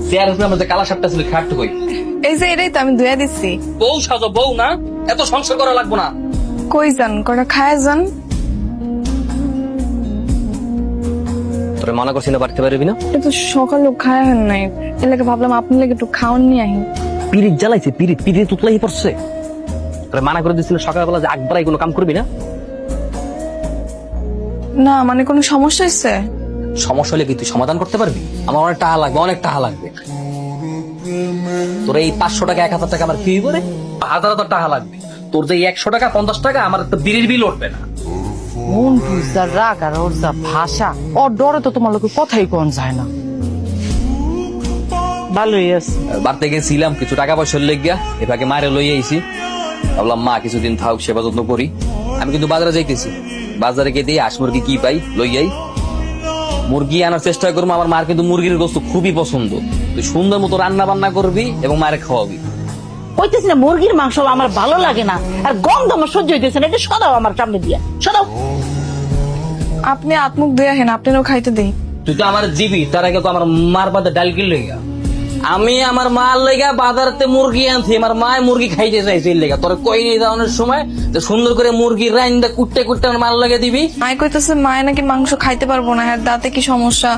Chair উপরে আমাদের কালা সাপটা ছিল খাটতে কই এই যে এটাই তো আমি ধুয়ে দিচ্ছি। বউ সাজো বউ না, এত সংসার করা লাগবো না। কই যান, কটা খায় যান। তোরে মানা করছি না বাড়তে পারবি না। এটা তো সকালেও খায় হেন নাই, এর লাগে ভাবলাম আপনি লাগে একটু খাওয়ান নিয়ে আহি। পিরিত জ্বালাইছে, পিরিত পিরিত তুতলাই পড়ছে। তোরে মানা করে দিছিল সকালবেলা যে একবারাই কোনো কাম করবি না। না মানে কোনো সমস্যা হয়েছে? সমস্যা হলে কি তুই সমাধান করতে পারবি? আমার অনেক টাকা লাগবে, অনেক টাকা লাগবে। তোর এই 500 টাকা 1000 টাকা আমার কি করে? হাজার হাজার টাকা লাগবে। তোর যে 100 টাকা 50 টাকা আমার তো বিড়ির বিল উঠবে না। মন যা রাগ আর ওর যা ভাষা, ওর ডরে তো তোমার লোকের কথাই কোন যায় না। ভালোই আছে। বাড়তে গেছিলাম কিছু টাকা পয়সা লেগিয়া, এভাবে মারে লই আইছি। ভাবলাম মা কিছুদিন থাক, সেবা যত্ন করি। আমি কিন্তু বাজারে যাইতেছি, বাজারে গিয়ে দিয়ে হাঁস মুরগি কি পাই লই যাই। মুরগি আনার চেষ্টা করবো। আমার মার কিন্তু মুরগির গোস্ত খুবই পছন্দ। তুই সুন্দর মতো রান্না বান্না করবি এবং মারে খাওয়াবি। কইতেছি না মুরগির মাংস আমার ভালো লাগে না, আর গন্ধ আমার সহ্য হইতেছে না। এটা সদাও আমার সামনে দিয়া সদাও। আপনি আত্মুখ ধুয়ে আহেন, আপনারও খাইতে দেই। তুই তো আমার জিবি, তার আগে তো আমার মার বাদে ডাল কিল লেগা। আমি আমার মার লেগা বাজারতে মুরগি আনছি, আমার মায় মুরগি খাইতে চাইছে এর লেগা। তোর কই নিয়ে যাওয়ানোর সময় তো সুন্দর করে মুরগি রাইন্দা কুটতে কুটতে আমার মার লেগে দিবি। মায় কইতেছে মায় নাকি মাংস খাইতে পারবো না, হ্যাঁ দাঁতে কি সমস্যা,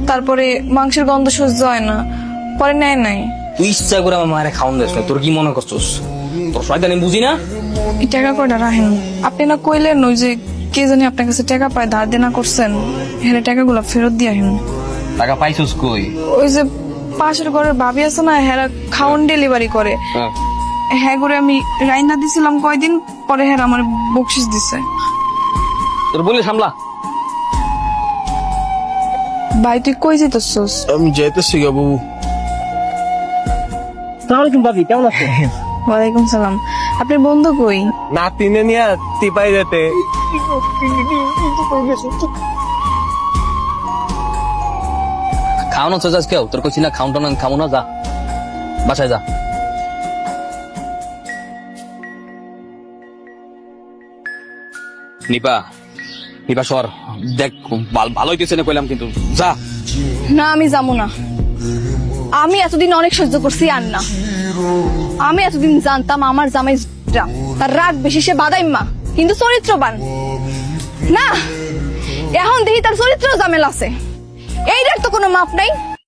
তারপরে মাংসের গন্ধ সহ্য হয় না, পরে নেয় নাই। তুই ইচ্ছা করে আমার মায়ের খাওয়ান দিস না, তোর কি মনে করছিস? তোর শয়তানি বুঝি না। এই টাকা কয়টা রাখেন? আপনি না কইলেন ওই যে কে জানি আপনার কাছে টাকা পায়, ধার দেনা করছেন, হ্যাঁ টাকাগুলো ফেরত দিয়ে আহেন। টাকা পাইছিস কই? ওই যে পাশের ঘরের ভাবি আছে না, হ্যাঁ খাওন ডেলিভারি করে, হ্যাঁ করে আমি রাইনা দিছিলাম কয়দিন পরে, হ্যাঁ আমার বকশিস দিছে। তোর বলে সামলা। ভাই তুই কই যেতেছস? আমি যাইতেছি গা বাবু। সালামালাইকুম ভাবি, কেমন আছেন? ওয়ালাইকুম সালাম। আপনার বন্ধু কই? নাতিনে নিয়ে টিপাই যেতে। খাওয়ানো চাস কেউ? তোর কইছি না খাউন টাউন খামো না, যা বাসায় যা। নিপা নিপা সর, দেখ ভালো হইতেছে না কইলাম, কিন্তু যা। না আমি যাবো না। আমি এতদিন অনেক সহ্য করছি, আর না। আমি এতদিন জানতাম আমার জামাই তার রাগ বেশি, সে বাদাইম্মা কিন্তু চরিত্রবান না। এখন দেখি তার চরিত্র জামেল আছে, এইটার তো কোনো মাপ নাই।